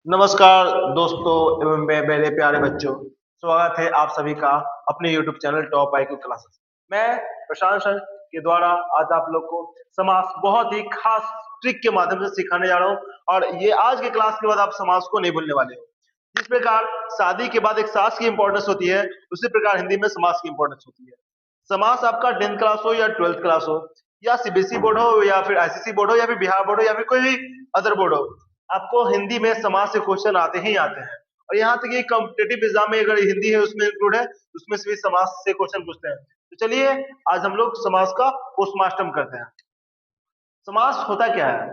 नमस्कार दोस्तों एवं मेरे प्यारे बच्चों। स्वागत है आप सभी का अपने YouTube channel top IQ classes. मैं प्रशांत सर के द्वारा आज आप लोग को समास बहुत ही खास ट्रिक के माध्यम से सिखाने जा रहा हूँ और ये आज के क्लास के बाद आप समास को नहीं भूलने वाले हो। जिस प्रकार शादी के बाद एक सास की इंपॉर्टेंस होती है, उसी प्रकार हिंदी में समास की इंपॉर्टेंस होती है। समास आपका 10th क्लास हो या 12th क्लास हो या सीबीएसई बोर्ड हो या फिर आईसीएसई बोर्ड हो या फिर बिहार बोर्ड हो या फिर कोई भी अदर बोर्ड हो, आपको हिंदी में समाज से क्वेश्चन आते ही आते हैं। और यहाँ तक ये कॉम्पिटेटिव एग्जाम में अगर हिंदी है उसमें इंक्लूड है, उसमें से भी समाज से क्वेश्चन पूछते हैं। तो चलिए आज हम लोग समाज का पोस्टमार्टम करते हैं। समास होता क्या है?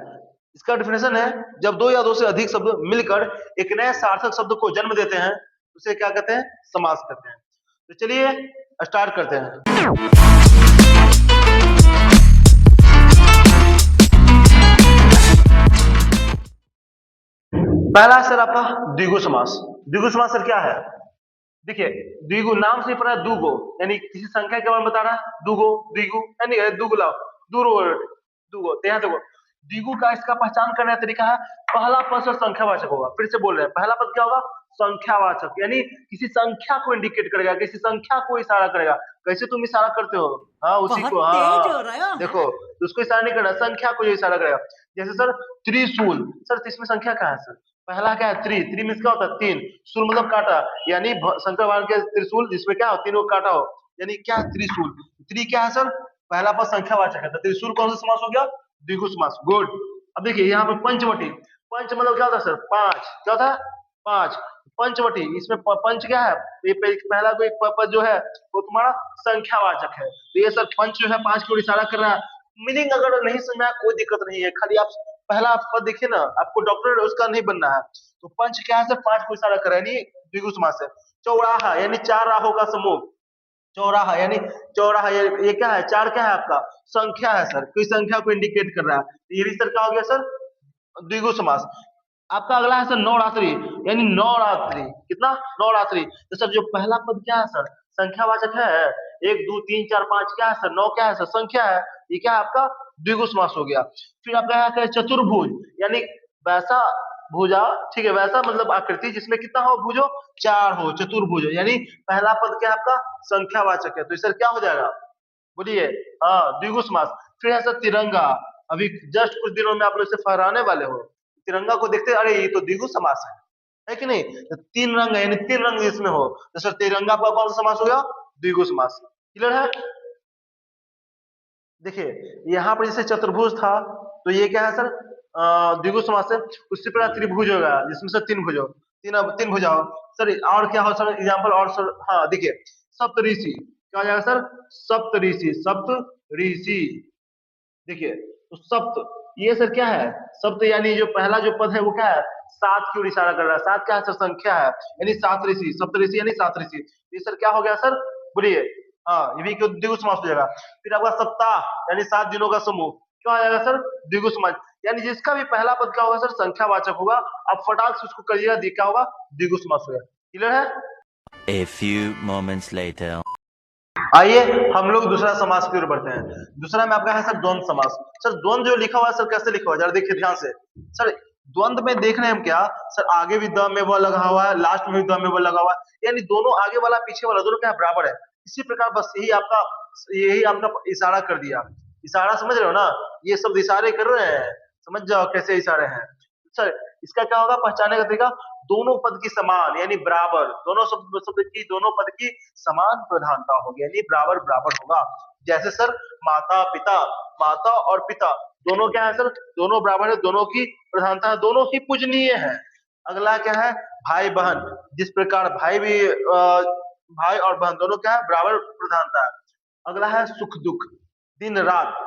इसका डिफिनेशन है जब दो या दो से अधिक शब्द मिलकर एक नए सार्थक शब्द को जन्म देते हैं, उसे क्या कहते हैं? समास कहते हैं। तो चलिए स्टार्ट करते हैं। पहला सर आपका द्विगु समास। द्विगु समास सर क्या है? देखिए, द्विगु नाम से पता है, दुगो यानी किसी संख्या के बारे में बता रहा है। दुगो, द्विगु यानी दुगुला, दूरो, दुगो। तो यहाँ देखो, द्विगु का इसका पहचान करने का तरीका है, पहला पद सर संख्यावाचक होगा। फिर से बोल रहे हैं, पहला पद क्या होगा? संख्यावाचक, यानी किसी संख्या को इंडिकेट करेगा, किसी संख्या को इशारा करेगा। कैसे तुम इशारा करते हो? हाँ, उसी बहुत को। तेज हाँ, हो रहा है। देखो, तो उसको इशारा नहीं करना, संख्या को जो इशारा करेगा। जैसे सर त्रिशूल, सर इसमें संख्या क्या है सर? पहला क्या है? त्रि मीन्स क्या होता है? तीन। शूल मतलब काटा, यानी शंकर भगवान के त्रिशूल जिसमें क्या हो? तीनों काटा हो, यानी क्या है? त्रिशूल। त्रि क्या है सर? पहला पद संख्यावाचक है, तो त्रिशूल कौन सा समास हो गया? द्विगु समास। गुड। अब देखिए यहाँ पे पंचवटी, पंच मतलब क्या होता है सर? पांच। क्या होता है? पांच। पंचवटी, इसमें पंच क्या है? ये पहला कोई पद जो है वो तुम्हारा संख्यावाचक है, तो ये सर पंच जो है पांच की ओर इशारा कर रहा है। मीनिंग अगर नहीं समझ में आया कोई दिक्कत नहीं है, खाली आप पहला पद देखिए ना, आपको डॉक्टर उसका नहीं बनना है। तो पंच क्या है सर? पांच को इशारा कर रहा है, यानी द्विगु समास है। चौराहा यानी चार राहों का समूह। चौराहा यानी चौराहा, ये क्या है? चार क्या है आपका? संख्या है सर, कोई संख्या को इंडिकेट कर रहा है, तो ये भी सर क्या हो गया सर? द्विगु समास। आपका अगला है सर नवरात्रि, यानी नवरात्रि। कितना? नवरात्रि। तो सर जो पहला पद क्या है सर? संख्यावाचक है। एक दो तीन चार पांच क्या है सर? नौ क्या है सर? संख्या है। ये क्या है आपका? द्विगु समास हो गया। फिर आपका यहाँ है चतुर्भुज, यानी वैसा भुजा, ठीक है, वैसा मतलब आकृति जिसमें कितना हो? भुजो चार हो, चतुर्भुज हो, यानी पहला पद क्या है आपका? संख्यावाचक है, तो सर क्या हो जाएगा? बोलिए। हाँ, द्विगु समास। फिर है सर तिरंगा। अभी जस्ट कुछ दिनों में आप लोग इसे फहराने वाले हो, तिरंगा को देखते अरे ये तो द्विगु समास है कि नहीं? तो तीन रंग है, यानी तीन रंग इसमें हो, तो सर तिरंगा का कौन सा समास हो गया? द्विगु समास। क्लियर है? देखिए यहाँ पर जैसे चतुर्भुज था, तो ये क्या है सर? द्विगु समास है। उसी प्रकार त्रिभुज होगा जिसमें से तीन भुज हो, तीन भुजा हो। सर और क्या हो सर एग्जाम्पल? और सर हाँ देखिए, सप्तऋषि क्या हो जाएगा सर? सप्तऋषि, सप्तऋषि। देखिए, तो सप्त ये सर क्या है? सप्त यानी जो पहला जो पद है वो क्या है? सात की ओर इशारा कर रहा है। सात क्या है सर? संख्या है, यानी सात ऋषि, सप्त ऋषि यानी सात ऋषि। ये सर क्या हो गया सर? बोलिए। हाँ, ये भी द्विगु समास हो जाएगा। फिर आपका सप्ताह यानी 7 दिनों का समूह, क्या हो जाएगा सर? द्विगु समास। यानी जिसका भी पहला पद क्या होगा सर? संख्यावाचक होगा। आप फटाक से उसको करिएगा, क्या होगा? द्विगु समास होगा। क्लियर है? A few moments later. आइए हम लोग दूसरा समास की ओर बढ़ते हैं। दूसरा में आपका है सर द्वंद्व समास। सर द्वंद्व जो लिखा हुआ है सर कैसे लिखा हुआ है जरा देखिए ध्यान से। सर द्वंद्व में देख रहे हैं हम क्या? सर आगे भी द में व लगा हुआ है, लास्ट में भी द में व लगा हुआ है, यानी दोनों आगे वाला पीछे वाला दोनों क्या बराबर है। इसी प्रकार बस यही आपका इशारा कर दिया। इशारा समझ रहे हो ना? ये सब इशारे कर रहे हैं, समझ जाओ कैसे इशारे हैं। सर इसका क्या होगा पहचाने का तरीका? दोनों पद की समान यानी बराबर, दोनों शब्द की, दोनों पद की समान प्रधानता होगी, यानी बराबर बराबर होगा। जैसे सर माता पिता, माता और पिता दोनों क्या है सर? दोनों बराबर है, दोनों की प्रधानता है, दोनों ही पूजनीय है। अगला क्या है? भाई बहन। जिस प्रकार भाई और बहन दोनों क्या है? बराबर प्रधानता है। अगला है सुख दुख, दिन रात।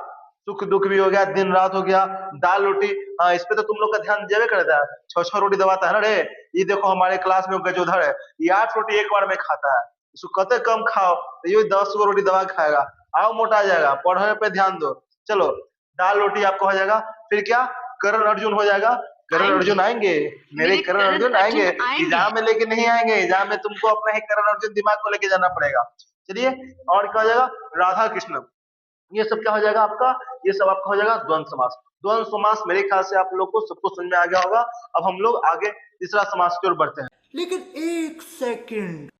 सुख दुख भी हो गया, दिन रात हो गया। दाल रोटी, हाँ इस पे तो तुम लोग का ध्यान देवे करता है। छह छह रोटी दबाता है ना रे। ये देखो हमारे क्लास में गजोधर है, ये 8 रोटी एक बार में खाता है। इसको कहते कम खाओ, तो ये 10 गो रोटी दबा के खाएगा। आओ मोटा जाएगा, पढ़ने पे ध्यान दो। चलो, दाल रोटी आपको हो जाएगा। फिर क्या? करण अर्जुन हो जाएगा। करण अर्जुन आएंगे, मेरे करण अर्जुन आएंगे। एग्जाम में लेके नहीं आएंगे, एग्जाम में तुमको अपना ही करण अर्जुन दिमाग को लेके जाना पड़ेगा। चलिए, और क्या हो जाएगा? राधा कृष्ण। ये सब क्या हो जाएगा आपका? ये सब आपका हो जाएगा द्वंद्व समास। द्वंद्व समास मेरे ख्याल से आप लोग को सबको समझ में आ गया होगा। अब हम लोग आगे तीसरा समास की ओर बढ़ते हैं। लेकिन एक सेकंड,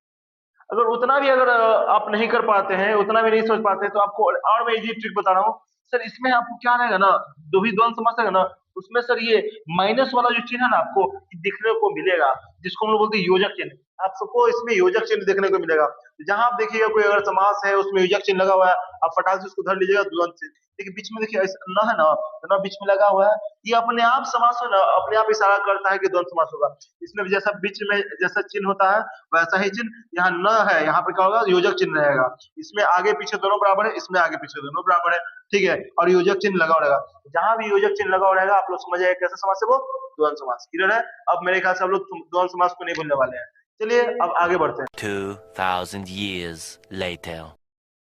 अगर उतना भी अगर आप नहीं कर पाते हैं, उतना भी नहीं सोच पाते हैं, तो आपको और मैं इजी ट्रिक बता रहा हूँ सर। इसमें आपको क्या रहेगा ना, जो भी द्वंद्व समास रहेगा ना, उसमें सर ये माइनस वाला जो चिन्ह है ना आपको दिखने को मिलेगा, जिसको हम लोग बोलते हैं योजक चिन्ह। आप सबको इसमें योजक चिन्ह देखने को मिलेगा। जहां आप देखिएगा कोई अगर समास है उसमें योजक चिन्ह लगा हुआ है, आप फटाक से उसको धर लीजिएगा द्वंद्व से। लेकिन बीच में देखिए ऐसा न है ना, ना बीच में लगा हुआ है, ये अपने आप समास है ना, अपने आप इशारा करता है कि द्वंद्व समास होगा। इसमें भी जैसा बीच में जैसा चिन्ह होता है वैसा ही चिन्ह यहाँ न है, यहाँ पे क्या होगा, योजक चिन्ह रहेगा। इसमें आगे पीछे दोनों बराबर है, इसमें आगे पीछे दोनों बराबर है, ठीक है, और योजक चिन्ह लगा हुआ रहेगा। जहां भी योजक चिन्ह लगा हुआ रहेगा आप लोग समझ जाएगा कैसा समास है वो, द्वंद्व समास। क्लियर है? अब मेरे ख्याल से आप लोग द्वंद्व समास को नहीं भूलने वाले हैं। चलिए अब आगे बढ़ते हैं। 2000 years later.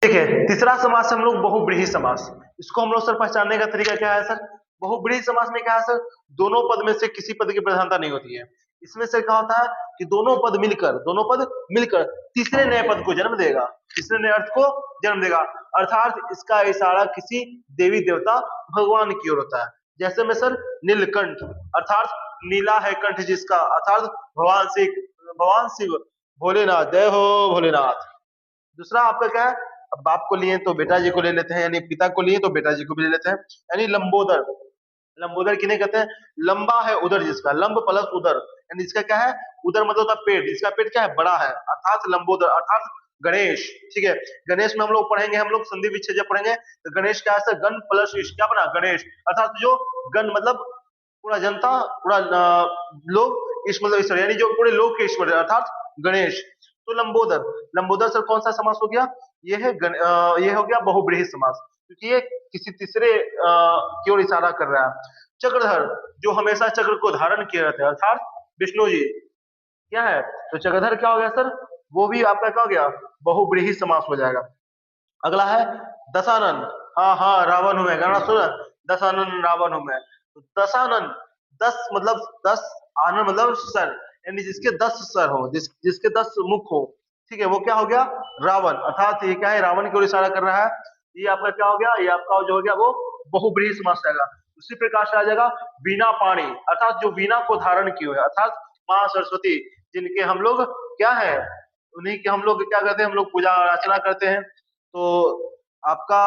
देखिए तीसरा समास हम लोग बहुब्रीहि समास। इसको हम लोग सर पहचानने का तरीका क्या है सर? बहुब्रीहि समास में क्या है सर, दोनों पद में से किसी पद की प्रधानता नहीं होती है। इसमें से क्या होता है कि दोनों पद मिलकर तीसरे नए पद को जन्म देगा, तीसरे नए अर्थ को जन्म देगा। अर्थात इसका इशारा किसी देवी देवता भगवान की ओर होता है। जैसे में सर नीलकंठ, अर्थात नीला है कंठ जिसका, अर्थात भगवान शिव भोलेनाथ, जय हो भोलेनाथ। दूसरा आपका क्या है, अब बाप को लिए तो बेटा जी को ले लेते हैं, यानी पिता को लिए तो बेटा जी को भी ले लेते हैं, यानी लंबोदर। लंबोदर किन्हें कहते हैं? लंबा है उदर जिसका, लंब प्लस उदर, यानी इसका क्या है, उदर मतलब होता है पेट, जिसका पेट क्या है, बड़ा है, अर्थात लंबोदर, अर्थात गणेश। ठीक है, गणेश में हम लोग पढ़ेंगे, हम लोग संधि विच्छेद जब पढ़ेंगे तो गणेश क्या है, गण प्लस ईश क्या बना, गणेश। अर्थात जो गण मतलब पूरा जनता, पूरा लोग, ईश मतलब ईश्वर, यानी जो पूरे लोग के ईश्वर है, अर्थात गणेश। तो लंबोदर, लंबोदर सर कौन सा समास हो गया, ये है ये हो गया बहुब्रीहि समास, क्योंकि ये किसी तीसरे की ओर इशारा कर रहा है। चक्रधर, जो हमेशा चक्र को धारण किए रहते हैं, अर्थात विष्णु जी, क्या है, तो चक्रधर क्या हो गया सर, वो भी आपका क्या हो गया, बहुब्रीहि समास हो जाएगा। अगला है दशानन, हाँ हाँ रावण हूं मैं, गाना सुना, दशानन रावण हूं मैं। तो दशानन, 10 मतलब 10, आनंद मतलब सर, यानी जिसके 10 सर हो, जिसके 10 मुख हो, ठीक है, वो क्या हो गया, रावण। अर्थात ये क्या है, रावण की ओर इशारा कर रहा है। ये आपका क्या हो गया, ये आपका जो हो गया वो बहुब्रीहि समास रहेगा। उसी प्रकार से आ जाएगा वीणा पाणी, अर्थात जो वीणा को धारण किए हुए, अर्थात माँ सरस्वती, जिनके हम लोग क्या है, उन्हीं के हम लोग क्या करते हैं, हम लोग पूजा अर्चना करते हैं। तो आपका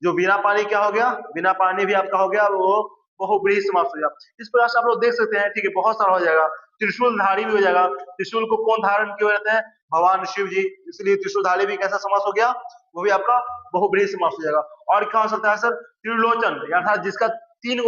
जो वीणा पानी क्या हो गया, वीणा पानी भी आपका हो गया वो बहुब्रीहि समास हो गया। इस प्रकार से आप लोग देख सकते हैं, ठीक है, बहुत सारा हो जाएगा। त्रिशूलधारी भी हो जाएगा, त्रिशूल को कौन धारण किए रहते हैं, भगवान शिव जी, इसलिए त्रिशूलधारी भी कैसा समास हो गया, वो भी आपका बहुब्रीहि समास हो जाएगा। और क्या हो सकता है सर, त्रिलोचन, अर्थात जिसका 3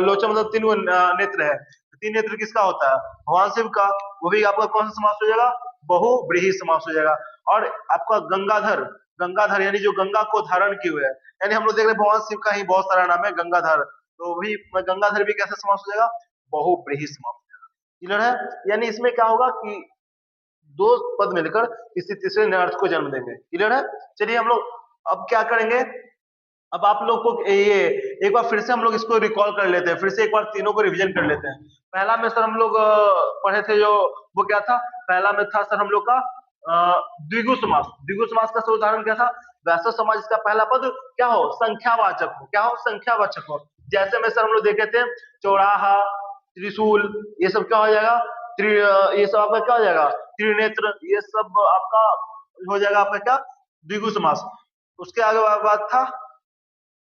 लोचन मतलब 3 नेत्र है, 3 नेत्र किसका होता है, भगवान शिव का, वो भी आपका कौन सा समास हो जाएगा, बहुब्रीहि समास हो जाएगा। और आपका गंगाधर, गंगाधर यानी जो गंगा को धारण किए हुए है, यानी हम लोग देख रहे हैं भगवान शिव का ही बहुत सारा नाम है गंगाधर, तो वही गंगाधर भी कैसे समास हो जाएगा, बहुब्रीहि समास हो जाएगा। क्लियर है? यानी इसमें क्या होगा कि 2 पद मिलकर किसी तीसरे नए अर्थ को जन्म देंगे। क्लियर है? चलिए हम लोग अब क्या करेंगे, अब आप लोग को ये एक बार फिर से हम लोग इसको रिकॉल कर लेते हैं, फिर से एक बार तीनों को रिवीजन कर लेते हैं। पहला में सर हम लोग पढ़े थे, जो वो क्या था, पहला में था सर हम लोग का द्विगु समास। द्विगु समास का सर उदाहरण क्या था, वैसा समाज जिसका पहला पद क्या हो, संख्यावाचक हो, क्या हो, संख्यावाचक हो। जैसे में सर हम लोग देखे थे चौराहा, त्रिशूल, ये सब क्या हो जाएगा, ये सब आपका क्या हो जाएगा, त्रिनेत्र, ये सब आपका हो जाएगा आपका क्या, द्विगु समास। उसके आगे बात था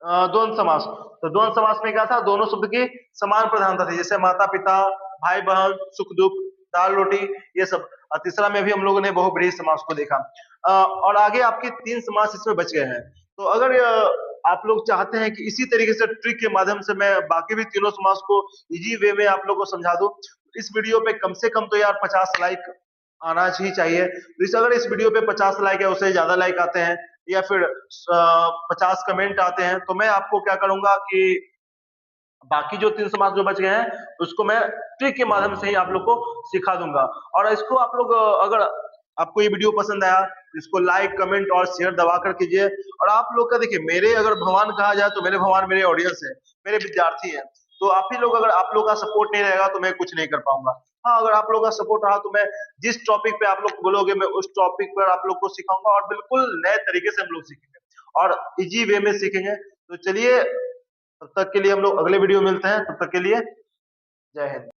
द्वंद्व समास। तो द्वंद्व समास में क्या था, दोनों शब्द की समान प्रधानता थी, जैसे माता पिता, भाई बहन, सुख दुख, दाल रोटी, ये सब। और तीसरा में भी हम लोगों ने बहुब्रीहि समास को देखा। और आगे आपके 3 समास इसमें बच गए हैं। तो अगर आप लोग चाहते हैं कि इसी तरीके से ट्रिक के माध्यम से मैं बाकी भी तीनों समास को इजी वे में आप लोग को समझा दूं, इस वीडियो पे कम से कम तो यार 50 लाइक आना ही चाहिए। तो अगर इस वीडियो पे 50 लाइक है, उससे ज्यादा लाइक आते हैं या फिर 50 कमेंट आते हैं, तो मैं आपको क्या करूंगा कि बाकी जो 3 समास जो बच गए हैं उसको मैं ट्रिक के माध्यम से ही आप लोग को सिखा दूंगा। और इसको आप लोग अगर आपको ये वीडियो पसंद आया तो इसको लाइक कमेंट और शेयर दबा कर कीजिए। और आप लोग का देखिए, मेरे अगर भगवान कहा जाए तो मेरे भगवान मेरे ऑडियंस है, मेरे विद्यार्थी हैं। तो आप ही लोग, अगर आप लोग का सपोर्ट नहीं रहेगा तो मैं कुछ नहीं कर पाऊंगा। हाँ, अगर आप लोग का सपोर्ट रहा तो मैं जिस टॉपिक पे आप लोग बोलोगे मैं उस टॉपिक पर आप लोग को सिखाऊंगा, और बिल्कुल नए तरीके से हम लोग सीखेंगे और इजी वे में सीखेंगे। तो चलिए तब तक के लिए हम लोग अगले वीडियो में मिलते हैं, तब तक के लिए जय हिंद।